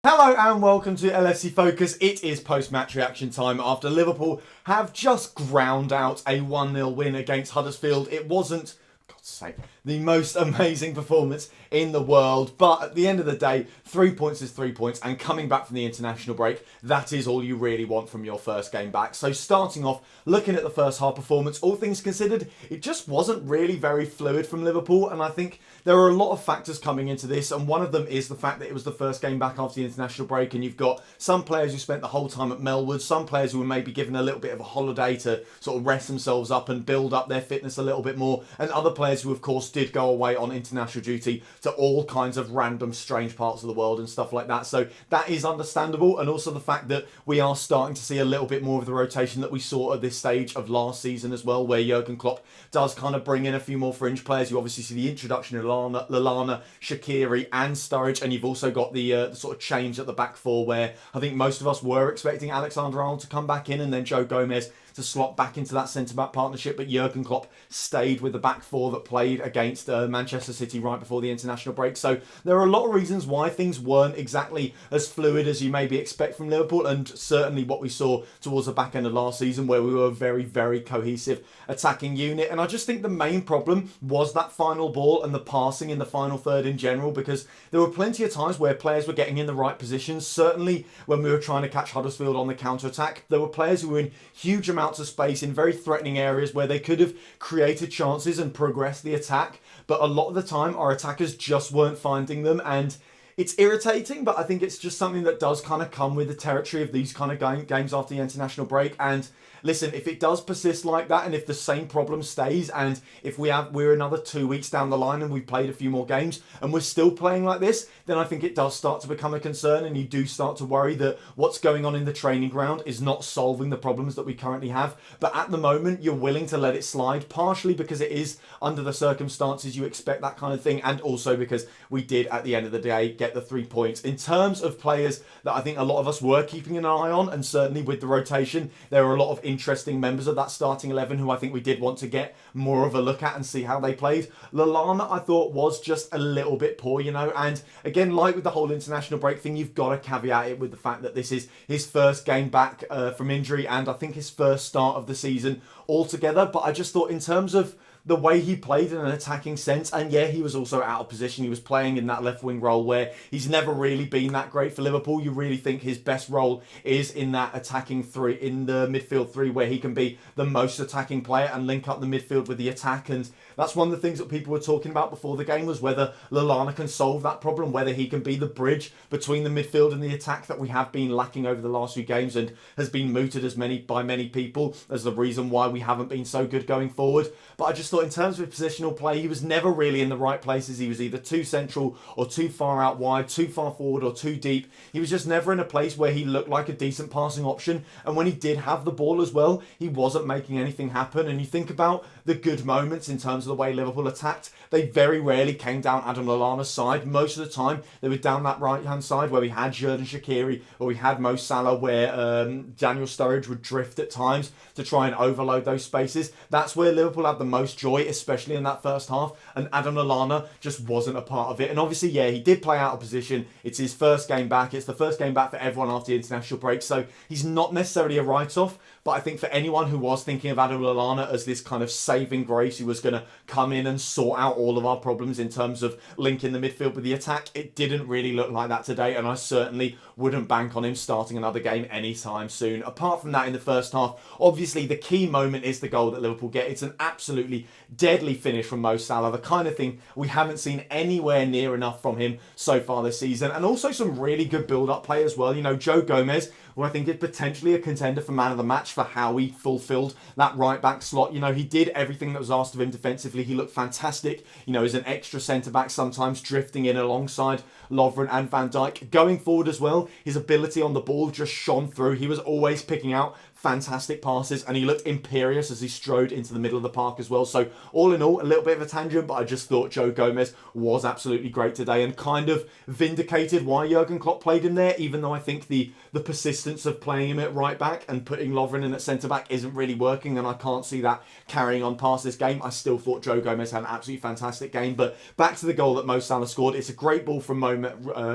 Hello and welcome to LFC Focus. It is post-match reaction time after Liverpool have just ground out a 1-0 win against Huddersfield. It wasn't, God's sake, the most amazing performance in the world, but at the end of the day, 3 points is 3 points, and coming back from the international break, that is all you really want from your first game back. So starting off, looking at the first half performance, all things considered, it just wasn't really very fluid from Liverpool, and I think there are a lot of factors coming into this, and one of them is the fact that it was the first game back after the international break, and you've got some players who spent the whole time at Melwood, some players who were maybe given a little bit of a holiday to sort of rest themselves up and build up their fitness a little bit more, and other players who of course did go away on international duty to all kinds of random strange parts of the world and stuff like that. So that is understandable, and also the fact that we are starting to see a little bit more of the rotation that we saw at this stage of last season as well, where Jurgen Klopp does kind of bring in a few more fringe players. You obviously see the introduction of Lallana, Shaqiri and Sturridge, and you've also got the sort of change at the back four where I think most of us were expecting Alexander-Arnold to come back in and then Joe Gomez to slot back into that centre-back partnership, but Jurgen Klopp stayed with the back four that played against Manchester City right before the international break. So there are a lot of reasons why things weren't exactly as fluid as you maybe expect from Liverpool, and certainly what we saw towards the back end of last season where we were a very, very cohesive attacking unit. And I just think the main problem was that final ball and the passing in the final third in general, because there were plenty of times where players were getting in the right positions. Certainly when we were trying to catch Huddersfield on the counter-attack, there were players who were in huge amounts of space in very threatening areas where they could have created chances and progressed the attack, but a lot of the time our attackers just weren't finding them, and it's irritating, but I think it's just something that does kind of come with the territory of these kind of games after the international break. And listen, if it does persist like that, and if the same problem stays, and if we're another 2 weeks down the line and we've played a few more games and we're still playing like this, then I think it does start to become a concern, and you do start to worry that what's going on in the training ground is not solving the problems that we currently have. But at the moment, you're willing to let it slide, partially because it is under the circumstances you expect that kind of thing, and also because we did at the end of the day get the 3 points. In terms of players that I think a lot of us were keeping an eye on, and certainly with the rotation, there are a lot of interesting members of that starting 11 who I think we did want to get more of a look at and see how they played. Lallana, I thought, was just a little bit poor, and again, like with the whole international break thing, you've got to caveat it with the fact that this is his first game back from injury, and I think his first start of the season altogether. But I just thought in terms of the way he played in an attacking sense, and yeah, he was also out of position. He was playing in that left wing role where he's never really been that great for Liverpool. You really think his best role is in that attacking three, in the midfield three, where he can be the most attacking player and link up the midfield with the attack. And that's one of the things that people were talking about before the game, was whether Lallana can solve that problem, whether he can be the bridge between the midfield and the attack that we have been lacking over the last few games, and has been mooted by many people as the reason why we haven't been so good going forward. But I just thought in terms of positional play, he was never really in the right places. He was either too central or too far out wide, too far forward or too deep. He was just never in a place where he looked like a decent passing option. And when he did have the ball as well, he wasn't making anything happen. And you think about the good moments in terms of the way Liverpool attacked, they very rarely came down Adam Lallana's side. Most of the time, they were down that right-hand side where we had Xherdan Shaqiri or we had Mo Salah, where Daniel Sturridge would drift at times to try and overload those spaces. That's where Liverpool had the most joy, especially in that first half, and Adam Lallana just wasn't a part of it. And obviously, yeah, he did play out of position. It's his first game back. It's the first game back for everyone after the international break, so he's not necessarily a write-off. But I think for anyone who was thinking of Adam Lallana as this kind of saving grace who was going to come in and sort out all of our problems in terms of linking the midfield with the attack, it didn't really look like that today, and I certainly wouldn't bank on him starting another game anytime soon. Apart from that, in the first half, obviously the key moment is the goal that Liverpool get. It's an absolutely deadly finish from Mo Salah, the kind of thing we haven't seen anywhere near enough from him so far this season, and also some really good build-up play as well. Joe Gomez, who I think is potentially a contender for man of the match for how he fulfilled that right-back slot. He did everything that was asked of him defensively. He looked fantastic, as an extra centre-back, sometimes drifting in alongside Lovren and Van Dijk. Going forward as well, his ability on the ball just shone through. He was always picking out fantastic passes, and he looked imperious as he strode into the middle of the park as well. So all in all, a little bit of a tangent, but I just thought Joe Gomez was absolutely great today and kind of vindicated why Jurgen Klopp played him there, even though I think the persistence of playing him at right back and putting Lovren in at centre back isn't really working, and I can't see that carrying on past this game. I still thought Joe Gomez had an absolutely fantastic game. But back to the goal that Mo Salah scored. It's a great ball from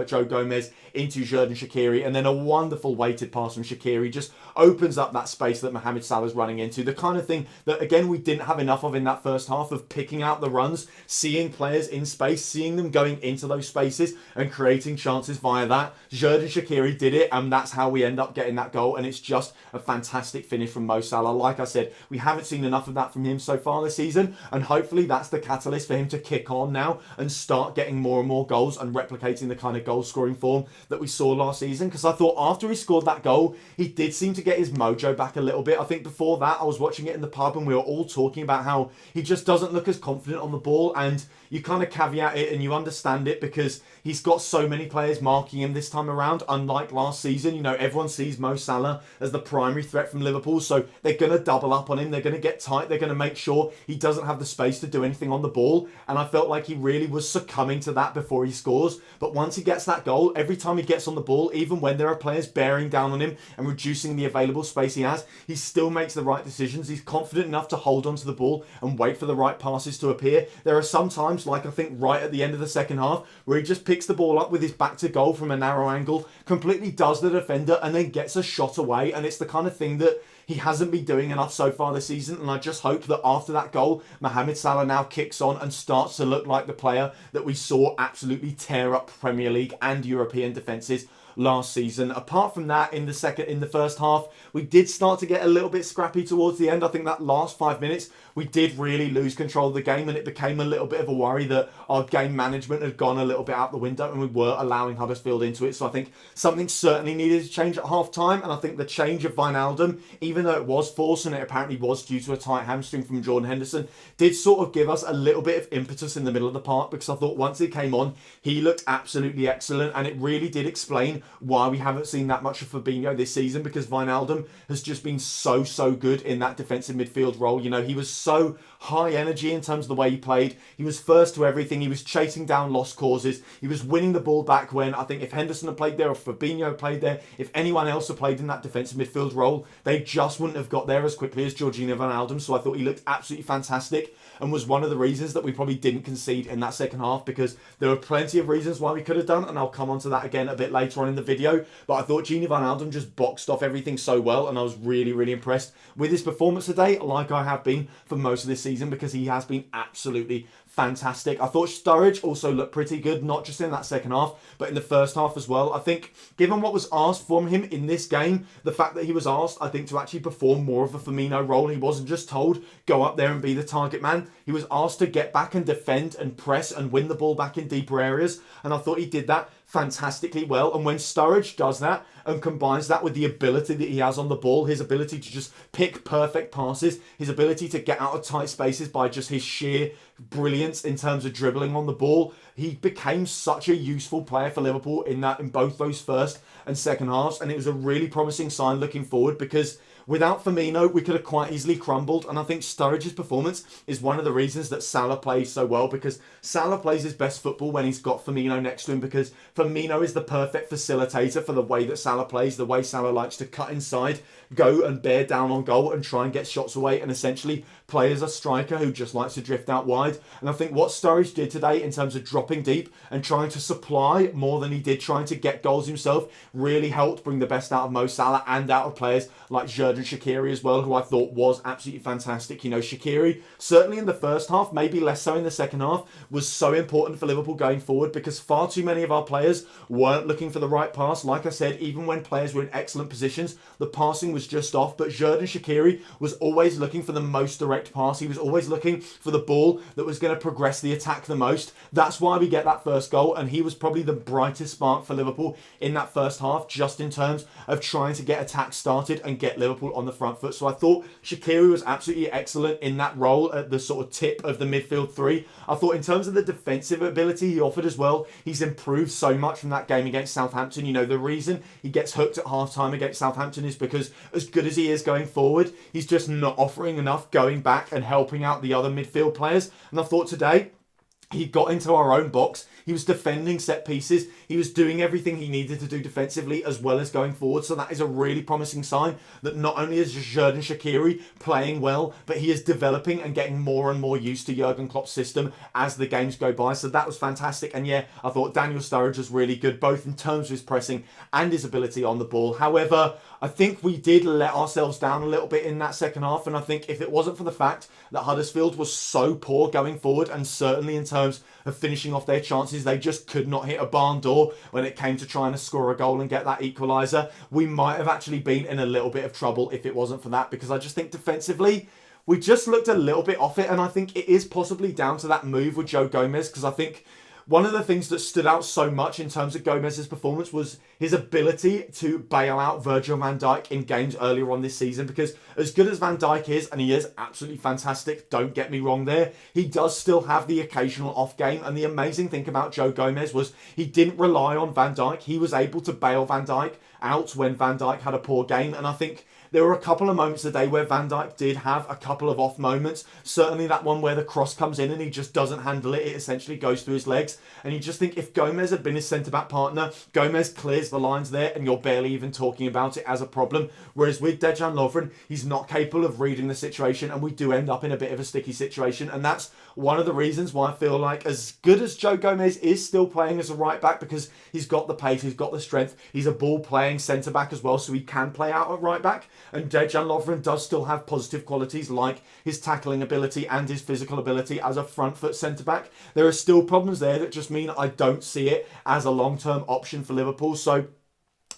Joe Gomez into Xherdan Shaqiri, and then a wonderful weighted pass from Shaqiri just opens up that space that Mohamed Salah's running into. The kind of thing that, again, we didn't have enough of in that first half, of picking out the runs, seeing players in space, seeing them going into those spaces and creating chances via that. Xherdan Shaqiri did it, and that's how we end up getting that goal, and it's just a fantastic finish from Mo Salah. Like I said, we haven't seen enough of that from him so far this season, and hopefully that's the catalyst for him to kick on now and start getting more and more goals and replicating the kind of goal scoring form that we saw last season. Because I thought after he scored that goal, he did seem to get his mojo back a little bit. I think before that, I was watching it in the pub and we were all talking about how he just doesn't look as confident on the ball, and you kind of caveat it and you understand it because he's got so many players marking him this time around. Unlike last season, you know, everyone sees Mo Salah as the primary threat from Liverpool, so they're going to double up on him, they're going to get tight, they're going to make sure he doesn't have the space to do anything on the ball, and I felt like he really was succumbing to that before he scores. But once he gets that goal, every time he gets on the ball, even when there are players bearing down on him and reducing the available space he has, he still makes the right decisions. He's confident enough to hold onto the ball and wait for the right passes to appear. There are some times, like I think right at the end of the second half, where he just picks the ball up with his back to goal from a narrow angle, completely does the defender, and then gets a shot away. And it's the kind of thing that he hasn't been doing enough so far this season, and I just hope that after that goal, Mohamed Salah now kicks on and starts to look like the player that we saw absolutely tear up Premier League and European defences last season. Apart from that, in the first half, we did start to get a little bit scrappy towards the end. I think that last 5 minutes, we did really lose control of the game, and it became a little bit of a worry that our game management had gone a little bit out the window and we were allowing Huddersfield into it. So I think something certainly needed to change at half time, and I think the change of Wijnaldum, even though it was forced and it apparently was due to a tight hamstring from Jordan Henderson, did sort of give us a little bit of impetus in the middle of the park, because I thought once he came on, he looked absolutely excellent, and it really did explain why we haven't seen that much of Fabinho this season, because Wijnaldum has just been so good in that defensive midfield role. You know, he was so high energy in terms of the way he played. He was first to everything. He was chasing down lost causes. He was winning the ball back when I think if Henderson had played there or Fabinho played there, if anyone else had played in that defensive midfield role, they just wouldn't have got there as quickly as Georginio Wijnaldum. So I thought he looked absolutely fantastic and was one of the reasons that we probably didn't concede in that second half, because there were plenty of reasons why we could have done, and I'll come on to that again a bit later on in the video. But I thought Gini Wijnaldum just boxed off everything so well, and I was really impressed with his performance today, like I have been for most of this season, because he has been absolutely fantastic. I thought Sturridge also looked pretty good, not just in that second half, but in the first half as well. I think, given what was asked from him in this game, the fact that he was asked, I think, to actually perform more of a Firmino role. He wasn't just told, go up there and be the target man. He was asked to get back and defend and press and win the ball back in deeper areas, and I thought he did that fantastically well. And when Sturridge does that and combines that with the ability that he has on the ball, his ability to just pick perfect passes, his ability to get out of tight spaces by just his sheer brilliance in terms of dribbling on the ball, he became such a useful player for Liverpool in both those first and second halves. And it was a really promising sign looking forward, because without Firmino, we could have quite easily crumbled. And I think Sturridge's performance is one of the reasons that Salah plays so well, because Salah plays his best football when he's got Firmino next to him, because Firmino is the perfect facilitator for the way that Salah plays, the way Salah likes to cut inside, go and bear down on goal and try and get shots away, and essentially play as a striker who just likes to drift out wide. And I think what Sturridge did today in terms of dropping deep and trying to supply more than he did trying to get goals himself really helped bring the best out of Mo Salah and out of players like Xherdan Shaqiri as well, who I thought was absolutely fantastic. You know, Shaqiri, certainly in the first half, maybe less so in the second half, was so important for Liverpool going forward, because far too many of our players weren't looking for the right pass. Like I said, even when players were in excellent positions, the passing was just off. But Xherdan Shaqiri was always looking for the most direct pass. He was always looking for the ball that was going to progress the attack the most. That's why why we get that first goal, and he was probably the brightest spark for Liverpool in that first half, just in terms of trying to get attacks started and get Liverpool on the front foot. So I thought Shaqiri was absolutely excellent in that role at the sort of tip of the midfield three. I thought in terms of the defensive ability he offered as well, he's improved so much from that game against Southampton. You know, the reason he gets hooked at half-time against Southampton is because as good as he is going forward, he's just not offering enough going back and helping out the other midfield players. And I thought today, he got into our own box. He was defending set pieces. He was doing everything he needed to do defensively as well as going forward. So that is a really promising sign that not only is Xherdan Shaqiri playing well, but he is developing and getting more and more used to Jurgen Klopp's system as the games go by. So that was fantastic. And yeah, I thought Daniel Sturridge was really good, both in terms of his pressing and his ability on the ball. However, I think we did let ourselves down a little bit in that second half. And I think if it wasn't for the fact that Huddersfield was so poor going forward, and certainly in terms of finishing off their chances, they just could not hit a barn door when it came to trying to score a goal and get that equaliser, we might have actually been in a little bit of trouble if it wasn't for that, because I just think defensively, we just looked a little bit off it, and I think it is possibly down to that move with Joe Gomez, because I think one of the things that stood out so much in terms of Gomez's performance was his ability to bail out Virgil van Dijk in games earlier on this season, because as good as Van Dijk is, and he is absolutely fantastic, don't get me wrong there, he does still have the occasional off game. And the amazing thing about Joe Gomez was he didn't rely on Van Dijk. He was able to bail Van Dijk out when Van Dijk had a poor game. And I think there were a couple of moments today where Van Dijk did have a couple of off moments. Certainly that one where the cross comes in and he just doesn't handle it. It essentially goes through his legs. And you just think if Gomez had been his centre-back partner, Gomez clears the lines there and you're barely even talking about it as a problem. Whereas with Dejan Lovren, he's not capable of reading the situation and we do end up in a bit of a sticky situation. And that's one of the reasons why I feel like as good as Joe Gomez is still playing as a right-back, because he's got the pace, he's got the strength, he's a ball-playing centre-back as well, so he can play out at right-back. And Dejan Lovren does still have positive qualities like his tackling ability and his physical ability as a front foot centre-back. There are still problems there that just mean I don't see it as a long-term option for Liverpool. So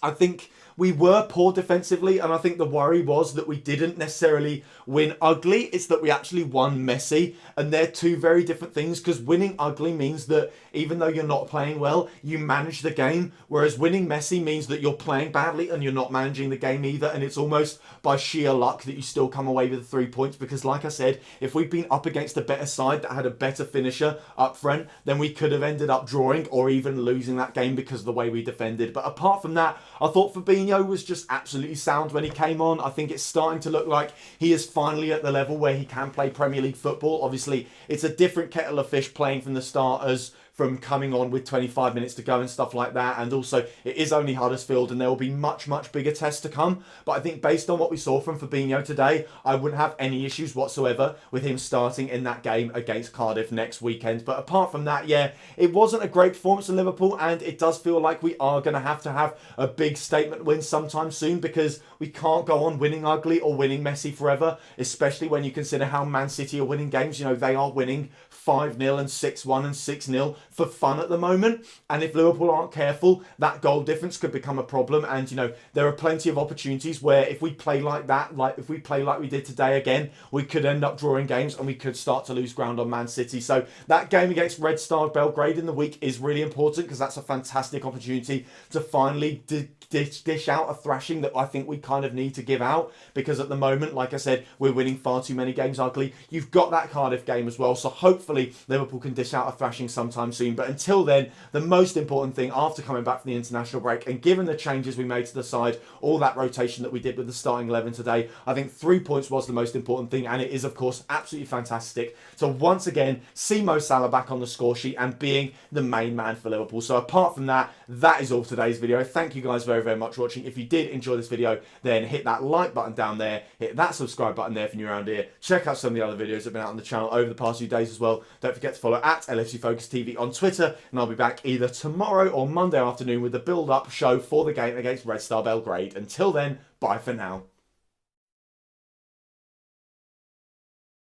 I think we were poor defensively, and I think the worry was that we didn't necessarily win ugly. It's that we actually won messy, and they're two very different things, because winning ugly means that even though you're not playing well, you manage the game, whereas winning messy means that you're playing badly and you're not managing the game either, and it's almost by sheer luck that you still come away with the 3 points, because like I said, if we'd been up against a better side that had a better finisher up front, then we could have ended up drawing or even losing that game because of the way we defended. But apart from that, I thought Fabinho was just absolutely sound when he came on. I think it's starting to look like he is finally at the level where he can play Premier League football. Obviously, it's a different kettle of fish playing from the start as from coming on with 25 minutes to go and stuff like that. And also, it is only Huddersfield and there will be much, much bigger tests to come. But I think based on what we saw from Fabinho today, I wouldn't have any issues whatsoever with him starting in that game against Cardiff next weekend. But apart from that, yeah, it wasn't a great performance in Liverpool, and it does feel like we are going to have a big statement win sometime soon, because we can't go on winning ugly or winning messy forever, especially when you consider how Man City are winning games. You know, they are winning 5-0 and 6-1 and 6-0 for fun at the moment. And if Liverpool aren't careful, that goal difference could become a problem. And, you know, there are plenty of opportunities where if we play like that, like if we play like we did today again, we could end up drawing games and we could start to lose ground on Man City. So that game against Red Star Belgrade in the week is really important, because that's a fantastic opportunity to finally dish out a thrashing that I think we kind of need to give out, because at the moment, like I said, we're winning far too many games ugly. You've got that Cardiff game as well, so hopefully Liverpool can dish out a thrashing sometime soon. But until then, the most important thing after coming back from the international break, and given the changes we made to the side, all that rotation that we did with the starting 11 today, I think 3 points was the most important thing, and it is of course absolutely fantastic to once again see Mo Salah back on the score sheet and being the main man for Liverpool. So apart from that, that is all for today's video. Thank you guys very, very much for watching. If you did enjoy this video, then hit that like button down there, hit that subscribe button there if you're new around here. Check out some of the other videos that have been out on the channel over the past few days as well. Don't forget to follow at LFC Focus TV on Twitter, and I'll be back either tomorrow or Monday afternoon with the build-up show for the game against Red Star Belgrade. Until then, bye for now.